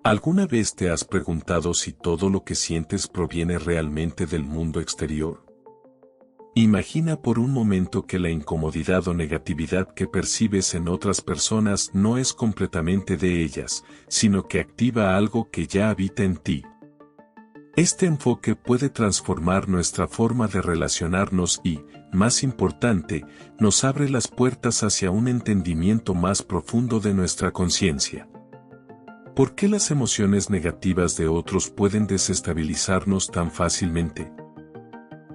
¿Alguna vez te has preguntado si todo lo que sientes proviene realmente del mundo exterior? Imagina por un momento que la incomodidad o negatividad que percibes en otras personas no es completamente de ellas, sino que activa algo que ya habita en ti. Este enfoque puede transformar nuestra forma de relacionarnos y, más importante, nos abre las puertas hacia un entendimiento más profundo de nuestra conciencia. ¿Por qué las emociones negativas de otros pueden desestabilizarnos tan fácilmente?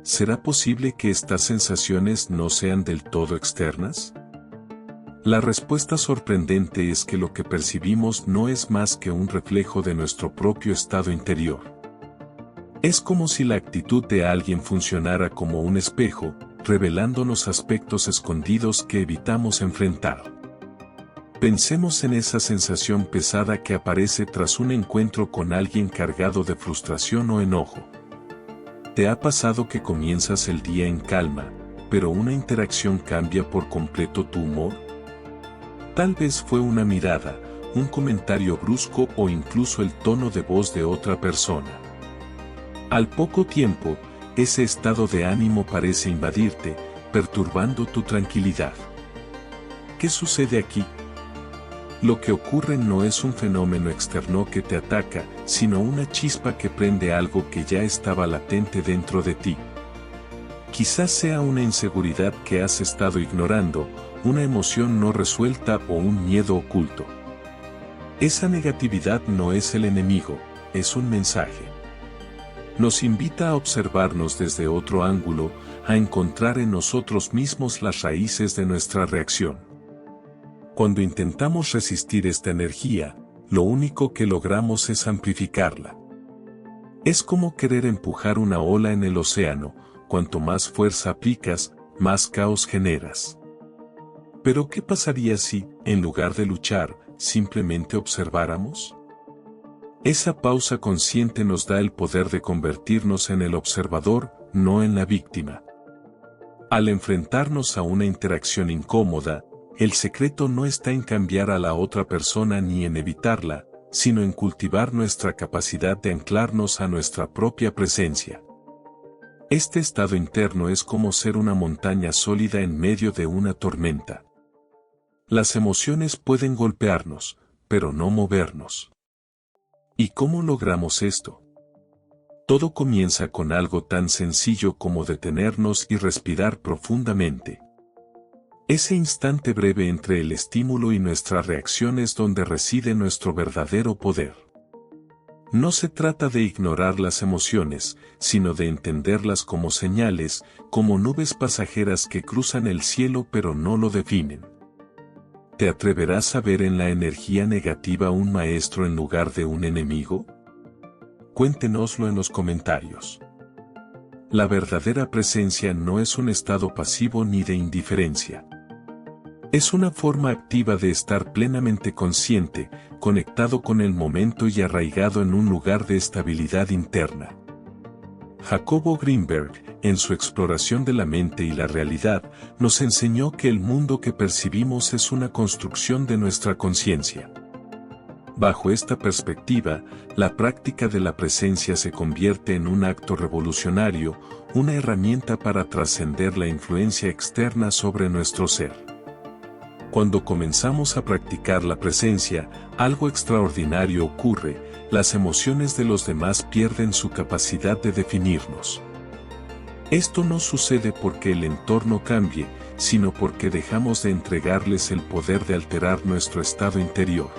¿Será posible que estas sensaciones no sean del todo externas? La respuesta sorprendente es que lo que percibimos no es más que un reflejo de nuestro propio estado interior. Es como si la actitud de alguien funcionara como un espejo, revelándonos aspectos escondidos que evitamos enfrentar. Pensemos en esa sensación pesada que aparece tras un encuentro con alguien cargado de frustración o enojo. ¿Te ha pasado que comienzas el día en calma, pero una interacción cambia por completo tu humor? Tal vez fue una mirada, un comentario brusco o incluso el tono de voz de otra persona. Al poco tiempo, ese estado de ánimo parece invadirte, perturbando tu tranquilidad. ¿Qué sucede aquí? Lo que ocurre no es un fenómeno externo que te ataca, sino una chispa que prende algo que ya estaba latente dentro de ti. Quizás sea una inseguridad que has estado ignorando, una emoción no resuelta o un miedo oculto. Esa negatividad no es el enemigo, es un mensaje. Nos invita a observarnos desde otro ángulo, a encontrar en nosotros mismos las raíces de nuestra reacción. Cuando intentamos resistir esta energía, lo único que logramos es amplificarla. Es como querer empujar una ola en el océano, cuanto más fuerza aplicas, más caos generas. Pero ¿qué pasaría si, en lugar de luchar, simplemente observáramos? Esa pausa consciente nos da el poder de convertirnos en el observador, no en la víctima. Al enfrentarnos a una interacción incómoda, el secreto no está en cambiar a la otra persona ni en evitarla, sino en cultivar nuestra capacidad de anclarnos a nuestra propia presencia. Este estado interno es como ser una montaña sólida en medio de una tormenta. Las emociones pueden golpearnos, pero no movernos. ¿Y cómo logramos esto? Todo comienza con algo tan sencillo como detenernos y respirar profundamente. Ese instante breve entre el estímulo y nuestra reacción es donde reside nuestro verdadero poder. No se trata de ignorar las emociones, sino de entenderlas como señales, como nubes pasajeras que cruzan el cielo pero no lo definen. ¿Te atreverás a ver en la energía negativa un maestro en lugar de un enemigo? Cuéntenoslo en los comentarios. La verdadera presencia no es un estado pasivo ni de indiferencia. Es una forma activa de estar plenamente consciente, conectado con el momento y arraigado en un lugar de estabilidad interna. Jacobo Greenberg, en su exploración de la mente y la realidad, nos enseñó que el mundo que percibimos es una construcción de nuestra conciencia. Bajo esta perspectiva, la práctica de la presencia se convierte en un acto revolucionario, una herramienta para trascender la influencia externa sobre nuestro ser. Cuando comenzamos a practicar la presencia, algo extraordinario ocurre, las emociones de los demás pierden su capacidad de definirnos. Esto no sucede porque el entorno cambie, sino porque dejamos de entregarles el poder de alterar nuestro estado interior.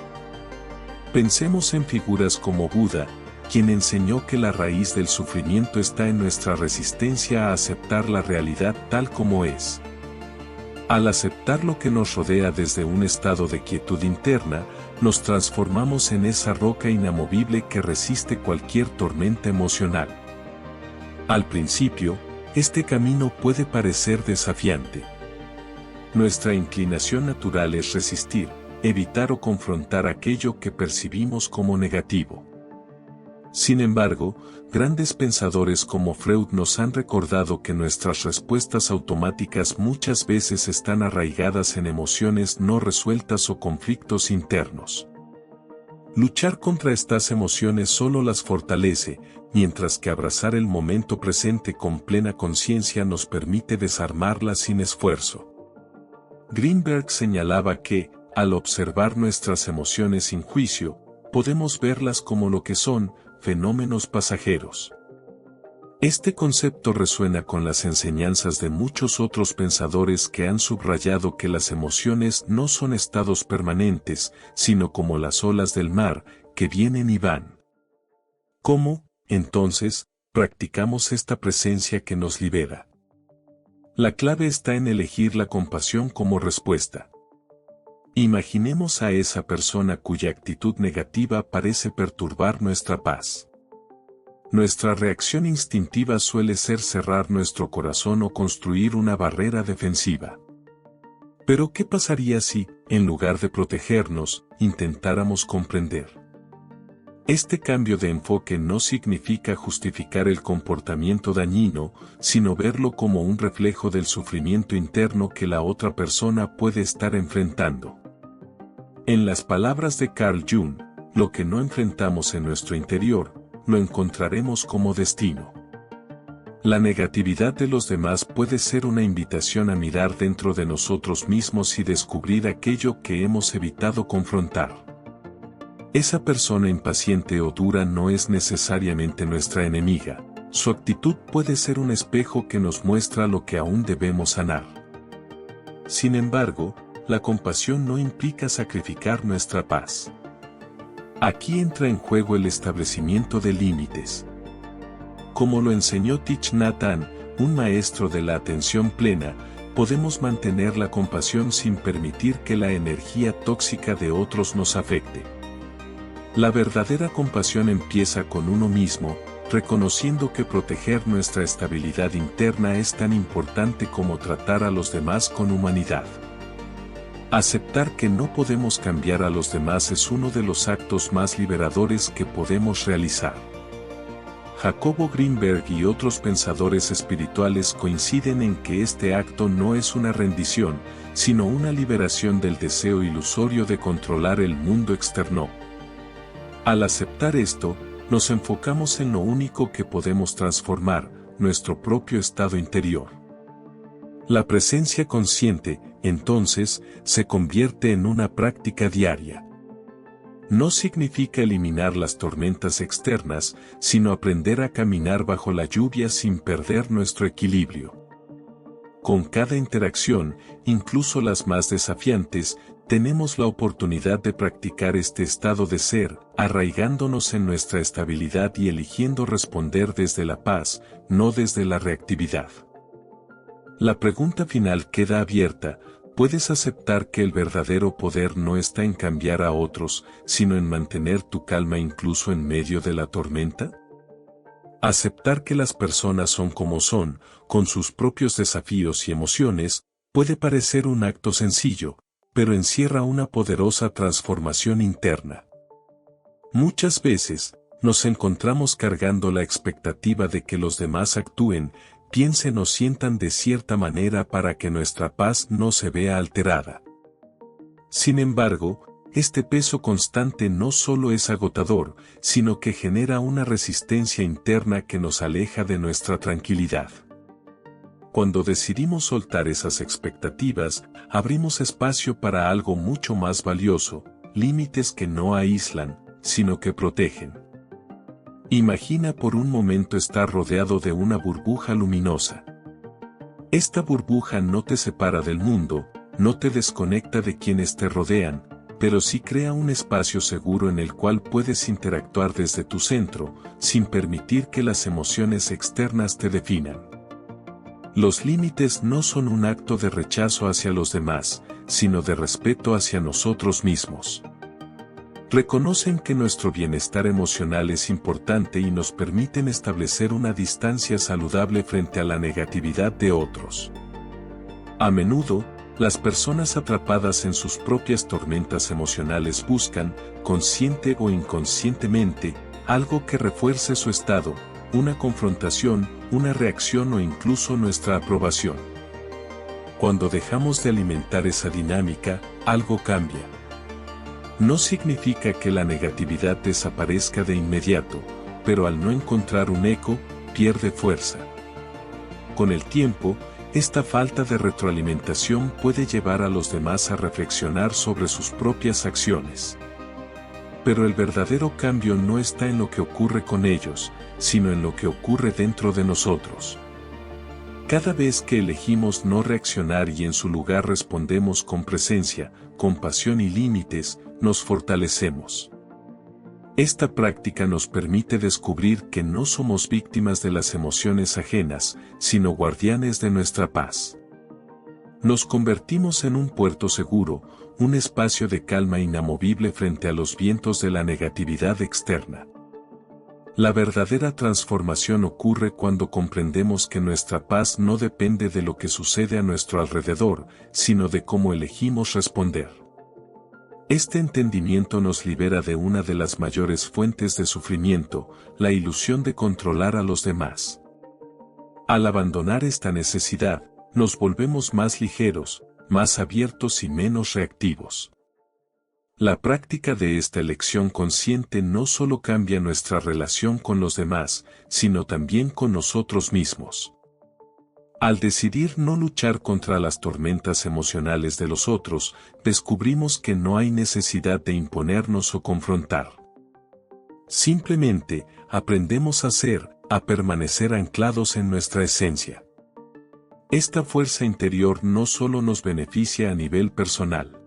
Pensemos en figuras como Buda, quien enseñó que la raíz del sufrimiento está en nuestra resistencia a aceptar la realidad tal como es. Al aceptar lo que nos rodea desde un estado de quietud interna, nos transformamos en esa roca inamovible que resiste cualquier tormenta emocional. Al principio, este camino puede parecer desafiante. Nuestra inclinación natural es resistir, evitar o confrontar aquello que percibimos como negativo. Sin embargo, grandes pensadores como Freud nos han recordado que nuestras respuestas automáticas muchas veces están arraigadas en emociones no resueltas o conflictos internos. Luchar contra estas emociones solo las fortalece, mientras que abrazar el momento presente con plena conciencia nos permite desarmarlas sin esfuerzo. Greenberg señalaba que, al observar nuestras emociones sin juicio, podemos verlas como lo que son, fenómenos pasajeros. Este concepto resuena con las enseñanzas de muchos otros pensadores que han subrayado que las emociones no son estados permanentes, sino como las olas del mar, que vienen y van. ¿Cómo, entonces, practicamos esta presencia que nos libera? La clave está en elegir la compasión como respuesta. Imaginemos a esa persona cuya actitud negativa parece perturbar nuestra paz. Nuestra reacción instintiva suele ser cerrar nuestro corazón o construir una barrera defensiva. Pero ¿qué pasaría si, en lugar de protegernos, intentáramos comprender? Este cambio de enfoque no significa justificar el comportamiento dañino, sino verlo como un reflejo del sufrimiento interno que la otra persona puede estar enfrentando. En las palabras de Carl Jung, lo que no enfrentamos en nuestro interior, lo encontraremos como destino. La negatividad de los demás puede ser una invitación a mirar dentro de nosotros mismos y descubrir aquello que hemos evitado confrontar. Esa persona impaciente o dura no es necesariamente nuestra enemiga, su actitud puede ser un espejo que nos muestra lo que aún debemos sanar. Sin embargo, la compasión no implica sacrificar nuestra paz. Aquí entra en juego el establecimiento de límites. Como lo enseñó Thich Nhat Hanh, un maestro de la atención plena, podemos mantener la compasión sin permitir que la energía tóxica de otros nos afecte. La verdadera compasión empieza con uno mismo, reconociendo que proteger nuestra estabilidad interna es tan importante como tratar a los demás con humanidad. Aceptar que no podemos cambiar a los demás es uno de los actos más liberadores que podemos realizar. Jacobo Greenberg y otros pensadores espirituales coinciden en que este acto no es una rendición, sino una liberación del deseo ilusorio de controlar el mundo externo. Al aceptar esto, nos enfocamos en lo único que podemos transformar, nuestro propio estado interior. La presencia consciente, entonces, se convierte en una práctica diaria. No significa eliminar las tormentas externas, sino aprender a caminar bajo la lluvia sin perder nuestro equilibrio. Con cada interacción, incluso las más desafiantes, tenemos la oportunidad de practicar este estado de ser, arraigándonos en nuestra estabilidad y eligiendo responder desde la paz, no desde la reactividad. La pregunta final queda abierta: ¿puedes aceptar que el verdadero poder no está en cambiar a otros, sino en mantener tu calma incluso en medio de la tormenta? Aceptar que las personas son como son, con sus propios desafíos y emociones, puede parecer un acto sencillo, pero encierra una poderosa transformación interna. Muchas veces, nos encontramos cargando la expectativa de que los demás actúen, piensen o sientan de cierta manera para que nuestra paz no se vea alterada. Sin embargo, este peso constante no solo es agotador, sino que genera una resistencia interna que nos aleja de nuestra tranquilidad. Cuando decidimos soltar esas expectativas, abrimos espacio para algo mucho más valioso, límites que no aíslan, sino que protegen. Imagina por un momento estar rodeado de una burbuja luminosa. Esta burbuja no te separa del mundo, no te desconecta de quienes te rodean, pero sí crea un espacio seguro en el cual puedes interactuar desde tu centro, sin permitir que las emociones externas te definan. Los límites no son un acto de rechazo hacia los demás, sino de respeto hacia nosotros mismos. Reconocen que nuestro bienestar emocional es importante y nos permiten establecer una distancia saludable frente a la negatividad de otros. A menudo, las personas atrapadas en sus propias tormentas emocionales buscan, consciente o inconscientemente, algo que refuerce su estado, una confrontación, una reacción o incluso nuestra aprobación. Cuando dejamos de alimentar esa dinámica, algo cambia. No significa que la negatividad desaparezca de inmediato, pero al no encontrar un eco, pierde fuerza. Con el tiempo, esta falta de retroalimentación puede llevar a los demás a reflexionar sobre sus propias acciones. Pero el verdadero cambio no está en lo que ocurre con ellos, sino en lo que ocurre dentro de nosotros. Cada vez que elegimos no reaccionar y en su lugar respondemos con presencia, compasión y límites, nos fortalecemos. Esta práctica nos permite descubrir que no somos víctimas de las emociones ajenas, sino guardianes de nuestra paz. Nos convertimos en un puerto seguro, un espacio de calma inamovible frente a los vientos de la negatividad externa. La verdadera transformación ocurre cuando comprendemos que nuestra paz no depende de lo que sucede a nuestro alrededor, sino de cómo elegimos responder. Este entendimiento nos libera de una de las mayores fuentes de sufrimiento, la ilusión de controlar a los demás. Al abandonar esta necesidad, nos volvemos más ligeros, más abiertos y menos reactivos. La práctica de esta elección consciente no solo cambia nuestra relación con los demás, sino también con nosotros mismos. Al decidir no luchar contra las tormentas emocionales de los otros, descubrimos que no hay necesidad de imponernos o confrontar. Simplemente, aprendemos a ser, a permanecer anclados en nuestra esencia. Esta fuerza interior no solo nos beneficia a nivel personal.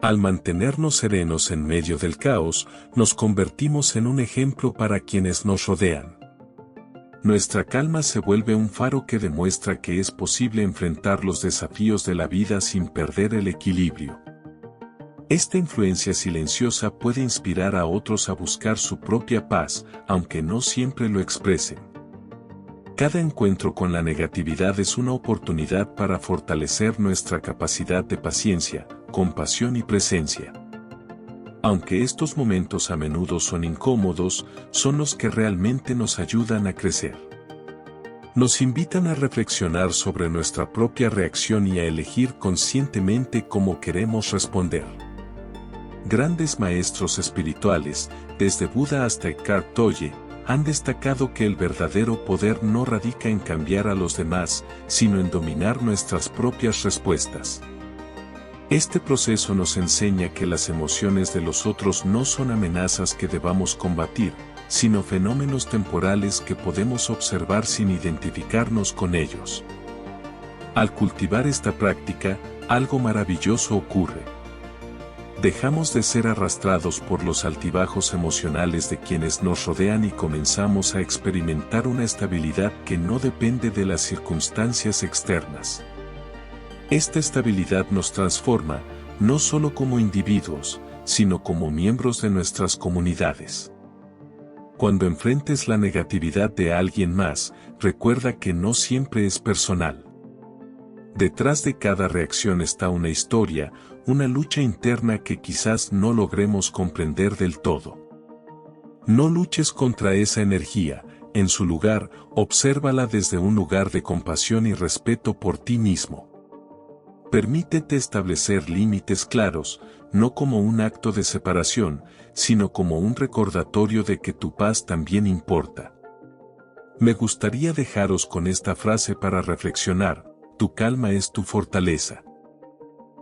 Al mantenernos serenos en medio del caos, nos convertimos en un ejemplo para quienes nos rodean. Nuestra calma se vuelve un faro que demuestra que es posible enfrentar los desafíos de la vida sin perder el equilibrio. Esta influencia silenciosa puede inspirar a otros a buscar su propia paz, aunque no siempre lo expresen. Cada encuentro con la negatividad es una oportunidad para fortalecer nuestra capacidad de paciencia, compasión y presencia. Aunque estos momentos a menudo son incómodos, son los que realmente nos ayudan a crecer. Nos invitan a reflexionar sobre nuestra propia reacción y a elegir conscientemente cómo queremos responder. Grandes maestros espirituales, desde Buda hasta Eckhart Tolle, han destacado que el verdadero poder no radica en cambiar a los demás, sino en dominar nuestras propias respuestas. Este proceso nos enseña que las emociones de los otros no son amenazas que debamos combatir, sino fenómenos temporales que podemos observar sin identificarnos con ellos. Al cultivar esta práctica, algo maravilloso ocurre. Dejamos de ser arrastrados por los altibajos emocionales de quienes nos rodean y comenzamos a experimentar una estabilidad que no depende de las circunstancias externas. Esta estabilidad nos transforma, no solo como individuos, sino como miembros de nuestras comunidades. Cuando enfrentes la negatividad de alguien más, recuerda que no siempre es personal. Detrás de cada reacción está una historia, una lucha interna que quizás no logremos comprender del todo. No luches contra esa energía, en su lugar, obsérvala desde un lugar de compasión y respeto por ti mismo. Permítete establecer límites claros, no como un acto de separación, sino como un recordatorio de que tu paz también importa. Me gustaría dejaros con esta frase para reflexionar: tu calma es tu fortaleza.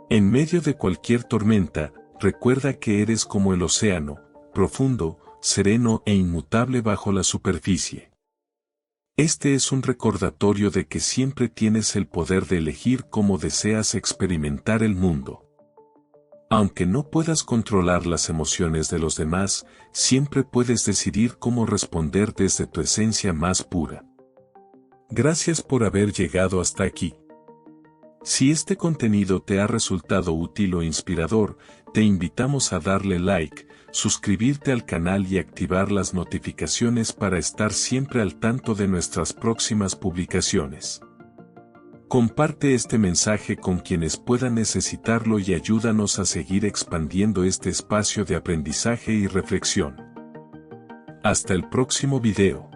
En medio de cualquier tormenta, recuerda que eres como el océano, profundo, sereno e inmutable bajo la superficie. Este es un recordatorio de que siempre tienes el poder de elegir cómo deseas experimentar el mundo. Aunque no puedas controlar las emociones de los demás, siempre puedes decidir cómo responder desde tu esencia más pura. Gracias por haber llegado hasta aquí. Si este contenido te ha resultado útil o inspirador, te invitamos a darle like, suscribirte al canal y activar las notificaciones para estar siempre al tanto de nuestras próximas publicaciones. Comparte este mensaje con quienes puedan necesitarlo y ayúdanos a seguir expandiendo este espacio de aprendizaje y reflexión. Hasta el próximo video.